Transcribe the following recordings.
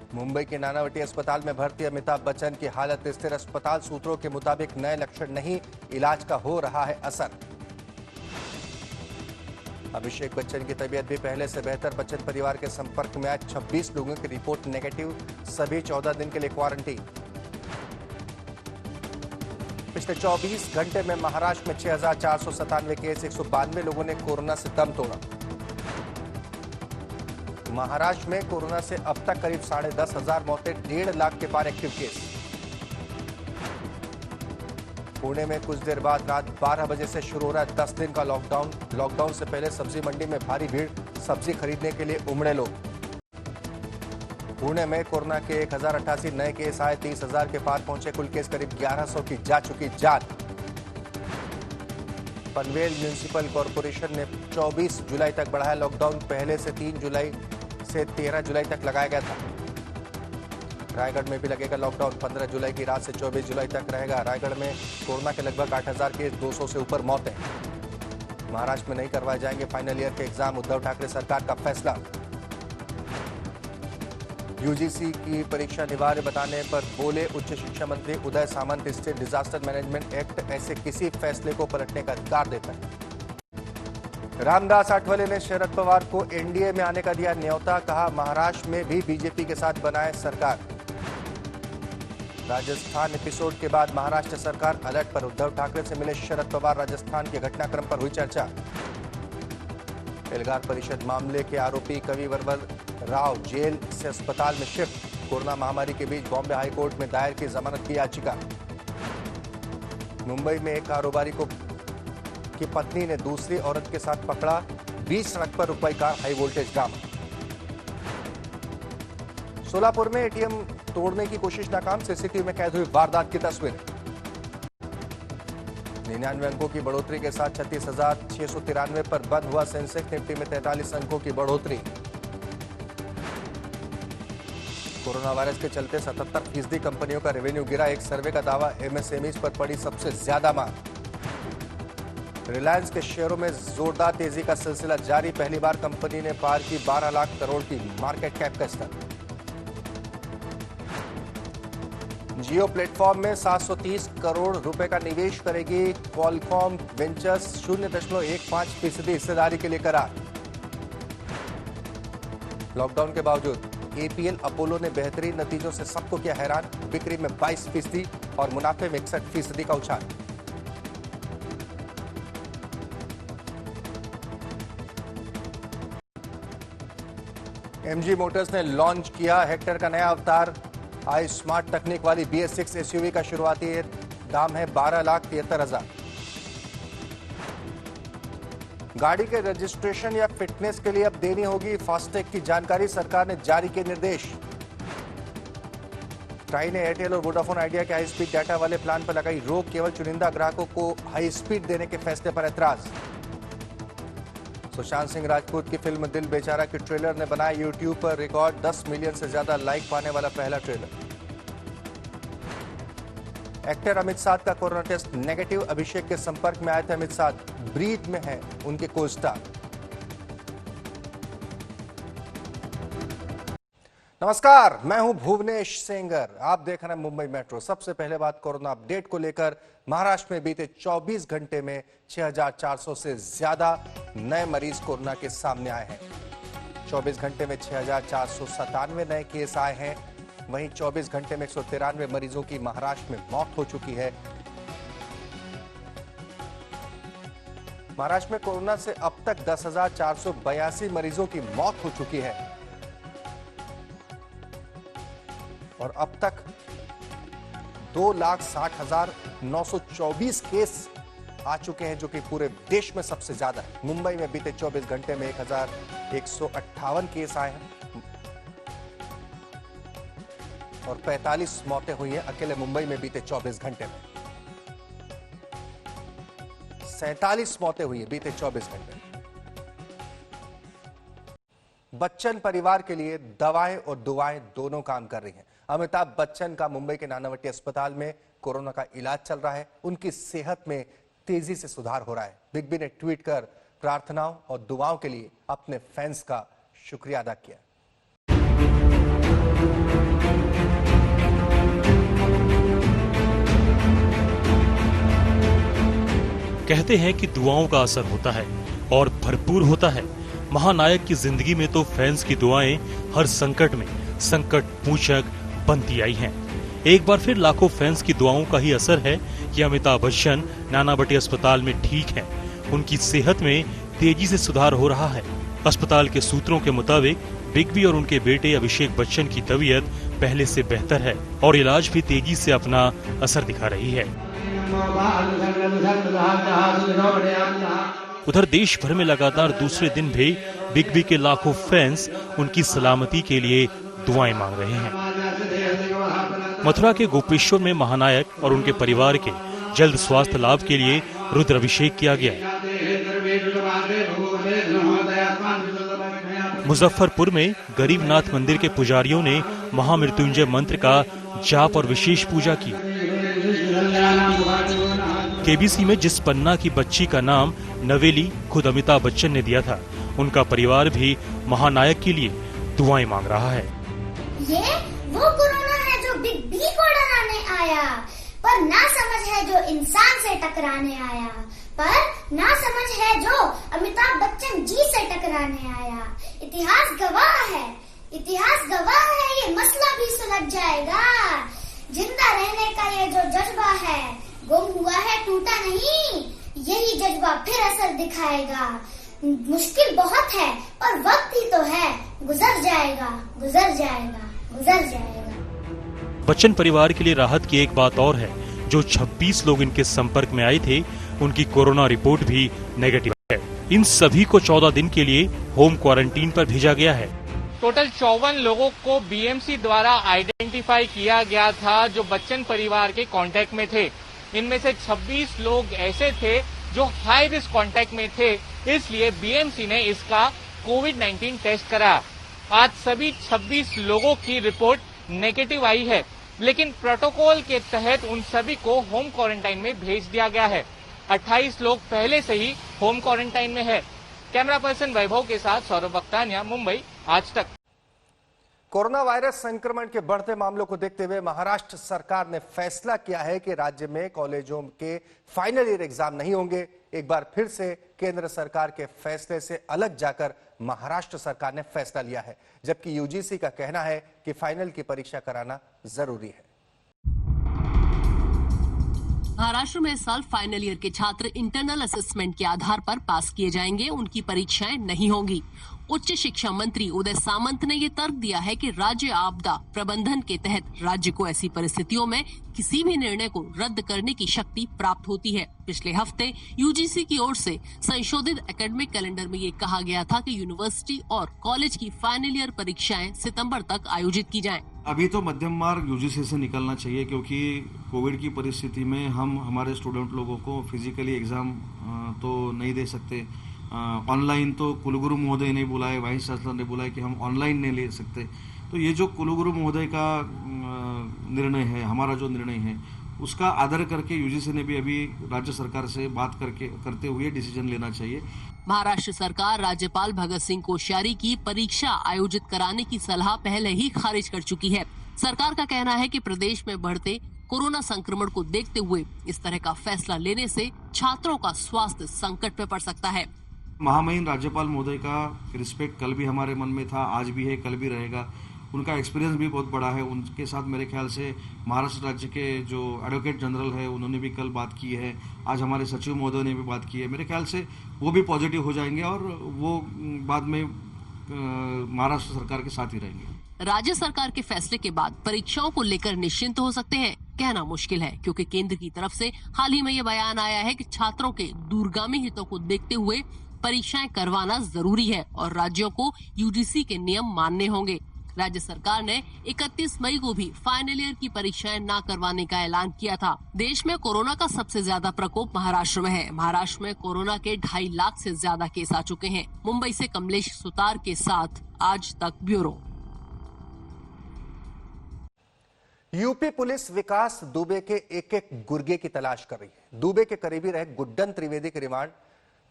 मुंबई के नानावटी अस्पताल में भर्ती अमिताभ बच्चन की हालत स्थिर। अस्पताल सूत्रों के मुताबिक नए लक्षण नहीं, इलाज का हो रहा है असर। अभिषेक बच्चन की तबीयत भी पहले से बेहतर। बच्चन परिवार के संपर्क में आए 26 लोगों की रिपोर्ट नेगेटिव, सभी 14 दिन के लिए क्वारंटीन। पिछले 24 घंटे में महाराष्ट्र में 6,497 केस, 192 लोगों ने कोरोना से दम तोड़ा। महाराष्ट्र में कोरोना से अब तक करीब 10,500 मौतें, 1.5 लाख के पार एक्टिव केस। पुणे में कुछ देर बाद रात 12 बजे से शुरू हो रहा है 10 दिन का लॉकडाउन। लॉकडाउन से पहले सब्जी मंडी में भारी भीड़, सब्जी खरीदने के लिए उमड़े लोग। पुणे में कोरोना के 1,088 नए केस आए, 30,000 के पार पहुंचे कुल केस, करीब 1100 की जा चुकी जान। पनवेल म्युनिसिपल कॉर्पोरेशन ने 24 जुलाई तक बढ़ाया लॉकडाउन, पहले से 3 जुलाई से 13 जुलाई तक लगाया गया था। रायगढ़ में भी लगेगा लॉकडाउन, 15 जुलाई की रात से 24 जुलाई तक रहेगा। रायगढ़ में कोरोना के लगभग 8,000 केस, 200 से ऊपर मौतें। महाराष्ट्र में नहीं करवाए जाएंगे फाइनल ईयर के एग्जाम, उद्धव ठाकरे सरकार का फैसला। यूजीसी की परीक्षा अनिवार्य बताने पर बोले उच्च शिक्षा मंत्री Uday Samant, state disaster management act ऐसे किसी फैसले को पलटने का अधिकार देता है। रामदास आठवले ने शरद पवार को एनडीए में आने का दिया न्योता, कहा महाराष्ट्र में भी बीजेपी के साथ बनाए सरकार। राजस्थान एपिसोड के बाद महाराष्ट्र सरकार अलर्ट पर, उद्धव ठाकरे से मिले शरद पवार, राजस्थान के घटनाक्रम पर हुई चर्चा। एल्गार परिषद मामले के आरोपी कविवरवर राव जेल से अस्पताल में शिफ्ट। कोरोना महामारी के बीच बॉम्बे हाईकोर्ट में दायर की जमानत की याचिका। मुंबई में एक कारोबारी की पत्नी ने दूसरी औरत के साथ पकड़ा, बीच सड़क पर रुकवाई car, high voltage drama. Solapur में एटीएम तोड़ने की कोशिश नाकाम, सीसीटीवी में कैद हुई वारदात की तस्वीरें। 99 अंकों की बढ़ोतरी के साथ 36,693 पर बंद हुआ सेंसेक्स, निफ्टी में 43 अंकों की बढ़ोतरी। कोरोना वायरस के चलते 77% कंपनियों का रेवेन्यू गिरा, एक सर्वे का दावा, एमएसएमई पर पड़ी सबसे ज्यादा मार। रिलायंस के शेयरों में जोरदार तेजी का सिलसिला जारी, पहली बार कंपनी ने पार की 12 लाख करोड़ की मार्केट कैप का स्तर। जियो प्लेटफॉर्म में 730 करोड़ रुपए का निवेश करेगी क्वालकॉम वेंचर्स, 0.15% हिस्सेदारी के लिए करार। लॉकडाउन के बावजूद एपीएल अपोलो ने बेहतरीन नतीजों से सबको किया हैरान, बिक्री में 22% और मुनाफे में 61% का उछाल। एमजी मोटर्स ने लॉन्च किया हेक्टर का नया अवतार, आई स्मार्ट तकनीक वाली BS6 एसयूवी का शुरुआती दाम है 12,73,000। गाड़ी के रजिस्ट्रेशन या फिटनेस के लिए अब देनी होगी फास्टैग की जानकारी, सरकार ने जारी किए निर्देश। ट्राई ने एयरटेल और वोडाफोन आइडिया के हाई स्पीड डाटा वाले प्लान पर लगाई रोक, केवल चुनिंदा ग्राहकों को हाई स्पीड देने के फैसले पर ऐतराज। सुशांत सिंह राजपूत की फिल्म दिल बेचारा की ट्रेलर ने बनाया यूट्यूब पर रिकॉर्ड, 10 मिलियन से ज्यादा लाइक पाने वाला पहला ट्रेलर। एक्टर अमित साध का कोरोना टेस्ट नेगेटिव, अभिषेक के संपर्क में आए थे अमित साध, ब्रीथ में है उनके को स्टार। नमस्कार, मैं हूं भुवनेश सेंगर, आप देख रहे हैं मुंबई मेट्रो। सबसे पहले बात कोरोना अपडेट को लेकर, महाराष्ट्र में बीते 24 घंटे में 6,400 से ज्यादा नए मरीज कोरोना के सामने आए हैं। 24 घंटे में 6,497 नए केस आए हैं। वहीं 24 घंटे में 193 मरीजों की महाराष्ट्र में मौत हो चुकी है। महाराष्ट्र में कोरोना से अब तक 10,482 मरीजों की मौत हो चुकी है और अब तक 2,60,924 केस आ चुके हैं, जो कि पूरे देश में सबसे ज्यादा है। मुंबई में बीते 24 घंटे में 1,158 केस आए हैं और 45 मौतें हुई हैं अकेले मुंबई में बीते 24 घंटे में। 47 मौतें हुई हैं बीते 24 घंटे में। बच्चन परिवार के लिए दवाएं और दुआएं दोनों काम कर रही हैं। अमिताभ बच्चन का मुंबई के नानावटी अस्पताल में कोरोना का इलाज चल रहा है, उनकी सेहत में तेजी से सुधार हो रहा है। बिग बी ने ट्वीट कर प्रार्थनाओं और दुआओं के लिए अपने फैंस का शुक्रिया अदा किया। कहते हैं कि दुआओं का असर होता है और भरपूर होता है। महानायक की जिंदगी में तो फैंस की दुआएं हर संकट में संकट मोचक बनती आई हैं। एक बार फिर लाखों फैंस की दुआओं का ही असर है कि अमिताभ बच्चन नानावटी अस्पताल में ठीक हैं। उनकी सेहत में तेजी से सुधार हो रहा है। अस्पताल के सूत्रों के मुताबिक बिग बी और उनके बेटे अभिषेक बच्चन की तबीयत पहले से बेहतर है और इलाज भी तेजी से अपना असर दिखा रही है। उधर देश भर में लगातार दूसरे दिन भी बिग बी के लाखों फैंस उनकी सलामती के लिए दुआएं मांग रहे हैं। मथुरा के गोपेश्वर में महानायक और उनके परिवार के जल्द स्वास्थ्य लाभ के लिए रुद्र अभिषेक किया गया। मुजफ्फरपुर में गरीबनाथ मंदिर के पुजारियों ने महामृत्युंजय मंत्र का जाप और विशेष पूजा की। केबीसी में जिस पन्ना की बच्ची का नाम नवेली खुद अमिताभ बच्चन ने दिया था, उनका परिवार भी महानायक के लिए दुआएं मांग रहा है। ये वो कोरोना है जो बिग बी को डराने आया, पर ना समझ है जो इंसान से टकराने आया, पर ना समझ है जो अमिताभ बच्चन जी से टकराने आया। इतिहास गवाह है, इतिहास गवाह है, ये मसला भी सुलझ जाएगा। जिंदा रहने का ये जो जज्बा है, गुम हुआ है टूटा नहीं, यही जज्बा फिर असर दिखाएगा। मुश्किल बहुत है पर वक्त ही तो है, गुजर जाएगा, गुजर जाएगा, गुजर जाएगा। बच्चन परिवार के लिए राहत की एक बात और है, जो 26 लोग इनके संपर्क में आए थे, उनकी कोरोना रिपोर्ट भी नेगेटिव है। इन सभी को 14 दिन के लिए होम क्वारंटीन पर भेजा गया है। टोटल 54 लोगों को बीएमसी द्वारा आइडेंटिफाई किया गया था जो बच्चन परिवार के कांटेक्ट में थे। इनमें से 26 लोग ऐसे थे जो हाई रिस्क कांटेक्ट में थे, इसलिए बीएमसी ने इसका कोविड-19 टेस्ट कराया। आज सभी 26 लोगों की रिपोर्ट नेगेटिव आई है, लेकिन प्रोटोकॉल के तहत उन सभी को होम क्वारंटाइन में भेज दिया गया है। 28 लोग पहले से ही होम क्वारंटाइन में है। कैमरा पर्सन वैभव के साथ सौरभ बख्तानिया, मुंबई, आज तक। कोरोना वायरस संक्रमण के बढ़ते मामलों को देखते हुए महाराष्ट्र सरकार ने फैसला किया है कि राज्य में कॉलेजों के फाइनल ईयर एग्जाम नहीं होंगे। एक बार फिर से केंद्र सरकार के फैसले से अलग जाकर महाराष्ट्र सरकार ने फैसला लिया है, जबकि यूजीसी का कहना है कि फाइनल की परीक्षा कराना जरूरी है। महाराष्ट्र में इस साल फाइनल ईयर के छात्र इंटरनल असेसमेंट के आधार पर पास किए जाएंगे, उनकी परीक्षाएं नहीं होंगी। उच्च शिक्षा मंत्री उदय सामंत ने ये तर्क दिया है कि राज्य आपदा प्रबंधन के तहत राज्य को ऐसी परिस्थितियों में किसी भी निर्णय को रद्द करने की शक्ति प्राप्त होती है। पिछले हफ्ते यूजीसी की ओर से संशोधित एकेडमिक कैलेंडर में ये कहा गया था कि यूनिवर्सिटी और कॉलेज की फाइनल ईयर परीक्षाएं सितंबर तक आयोजित की जाएं। अभी तो मध्यम मार्ग यूजीसी से निकलना चाहिए, क्योंकि कोविड की परिस्थिति में हम हमारे स्टूडेंट लोगों को फिजिकली एग्जाम तो नहीं दे सकते। ऑनलाइन तो कुलगुरु महोदय ने बोला है, वाइस चांसलर ने बोला है कि हम ऑनलाइन नहीं ले सकते। तो ये जो कुलगुरु महोदय का निर्णय है, हमारा जो निर्णय है, उसका आदर करके यूजीसी ने भी अभी राज्य सरकार से बात करते हुए डिसीजन लेना चाहिए। महाराष्ट्र सरकार राज्यपाल भगत सिंह कोश्यारी की परीक्षा आयोजित कराने की सलाह पहले ही खारिज कर चुकी है। सरकार का कहना है कि प्रदेश में बढ़ते कोरोना संक्रमण को देखते हुए इस तरह का फैसला लेने से छात्रों का स्वास्थ्य संकट में पड़ सकता है। महामहिम राज्यपाल महोदय का रिस्पेक्ट कल भी हमारे मन में था, आज भी है, कल भी रहेगा। उनका एक्सपीरियंस भी बहुत बड़ा है। उनके साथ मेरे ख्याल से महाराष्ट्र राज्य के जो एडवोकेट जनरल है, उन्होंने भी कल बात की है। आज हमारे सचिव महोदय ने भी बात की है। मेरे ख्याल से वो भी पॉजिटिव हो जाएंगे और वो बाद में महाराष्ट्र सरकार के साथ ही रहेंगे। राज्य सरकार के फैसले के बाद परीक्षाओं को लेकर निश्चिंत हो सकते हैं, कहना मुश्किल है, क्योंकि केंद्र की तरफ से हाल ही में ये बयान आया है कि छात्रों के दूरगामी हितों को देखते हुए परीक्षाएं करवाना जरूरी है और राज्यों को यूजीसी के नियम मानने होंगे। राज्य सरकार ने 31 मई को भी फाइनल ईयर की परीक्षाएं न करवाने का ऐलान किया था। देश में कोरोना का सबसे ज्यादा प्रकोप महाराष्ट्र में है। महाराष्ट्र में कोरोना के 2.5 लाख से ज्यादा केस आ चुके हैं। मुंबई से कमलेश सुतार के साथ आज तक ब्यूरो। यूपी पुलिस विकास दुबे के एक गुर्गे की तलाश कर रही है। दुबे के करीबी रहे गुड्डन त्रिवेदी की रिमांड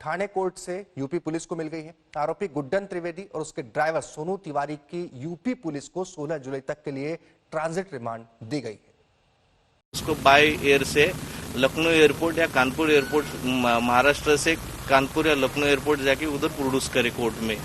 ठाणे कोर्ट से यूपी पुलिस को मिल गई है। आरोपी गुड्डन त्रिवेदी और उसके ड्राइवर सोनू तिवारी की यूपी पुलिस को 16 जुलाई तक के लिए ट्रांजिट रिमांड दी गई है। उसको बाय एयर से लखनऊ एयरपोर्ट या कानपुर एयरपोर्ट, महाराष्ट्र से कानपुर या लखनऊ एयरपोर्ट जाके उधर प्रोड्यूस करे कोर्ट में।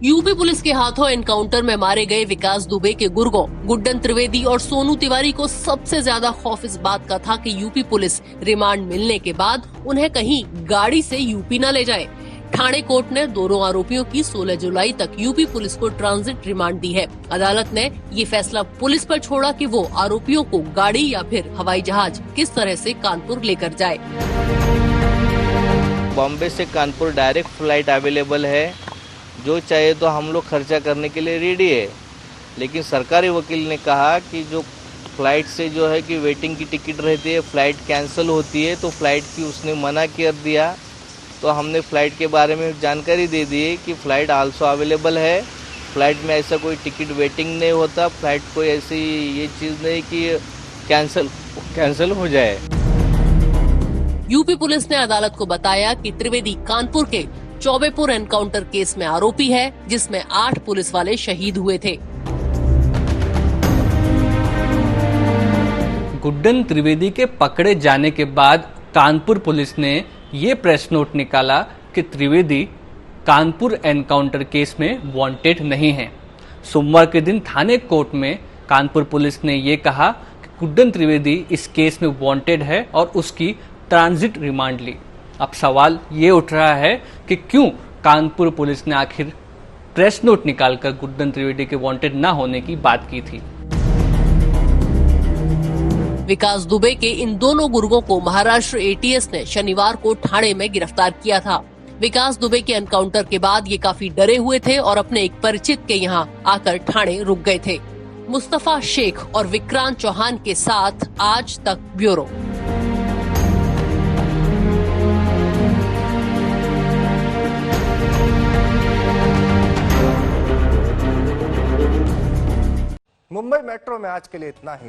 यूपी पुलिस के हाथों एनकाउंटर में मारे गए विकास दुबे के गुर्गों गुड्डन त्रिवेदी और सोनू तिवारी को सबसे ज्यादा खौफ इस बात का था कि यूपी पुलिस रिमांड मिलने के बाद उन्हें कहीं गाड़ी से यूपी न ले जाए। ठाणे कोर्ट ने दोनों आरोपियों की 16 जुलाई तक यूपी पुलिस को ट्रांजिट रिमांड दी है। अदालत ने ये फैसला पुलिस पर छोड़ा कि वो आरोपियों को गाड़ी या फिर हवाई जहाज किस तरह से कानपुर लेकर जाए। बॉम्बे से कानपुर डायरेक्ट फ्लाइट अवेलेबल है, जो चाहे तो हम लोग खर्चा करने के लिए रेडी है, लेकिन सरकारी वकील ने कहा कि जो फ्लाइट से जो है कि वेटिंग की टिकट रहती है, फ्लाइट कैंसिल होती है, तो फ्लाइट की उसने मना कर दिया। तो हमने फ़्लाइट के बारे में जानकारी दे दी कि फ़्लाइट आल्सो अवेलेबल है, फ़्लाइट में ऐसा कोई टिकट वेटिंग नहीं होता, फ़्लाइट कोई ऐसी ये चीज़ नहीं कि कैंसिल हो जाए। यूपी पुलिस ने अदालत को बताया कि त्रिवेदी कानपुर के चौबेपुर एनकाउंटर केस में आरोपी है, जिसमें 8 पुलिस वाले शहीद हुए थे। गुड्डन त्रिवेदी के पकड़े जाने के बाद कानपुर पुलिस ने ये प्रेस नोट निकाला कि त्रिवेदी कानपुर एनकाउंटर केस में वांटेड नहीं है। सोमवार के दिन थाने कोर्ट में कानपुर पुलिस ने ये कहा कि गुड्डन त्रिवेदी इस केस में वांटेड है और उसकी ट्रांजिट रिमांड ली। अब सवाल ये उठ रहा है कि क्यों कानपुर पुलिस ने आखिर प्रेस नोट निकालकर गुड्डन त्रिवेदी के वांटेड ना होने की बात की थी। विकास दुबे के इन दोनों गुर्गों को महाराष्ट्र एटीएस ने शनिवार को ठाणे में गिरफ्तार किया था। विकास दुबे के एनकाउंटर के बाद ये काफी डरे हुए थे और अपने एक परिचित के यहाँ आकर ठाणे रुक गए थे। मुस्तफा शेख और विक्रांत चौहान के साथ आज तक ब्यूरो। मुंबई मेट्रो में आज के लिए इतना ही।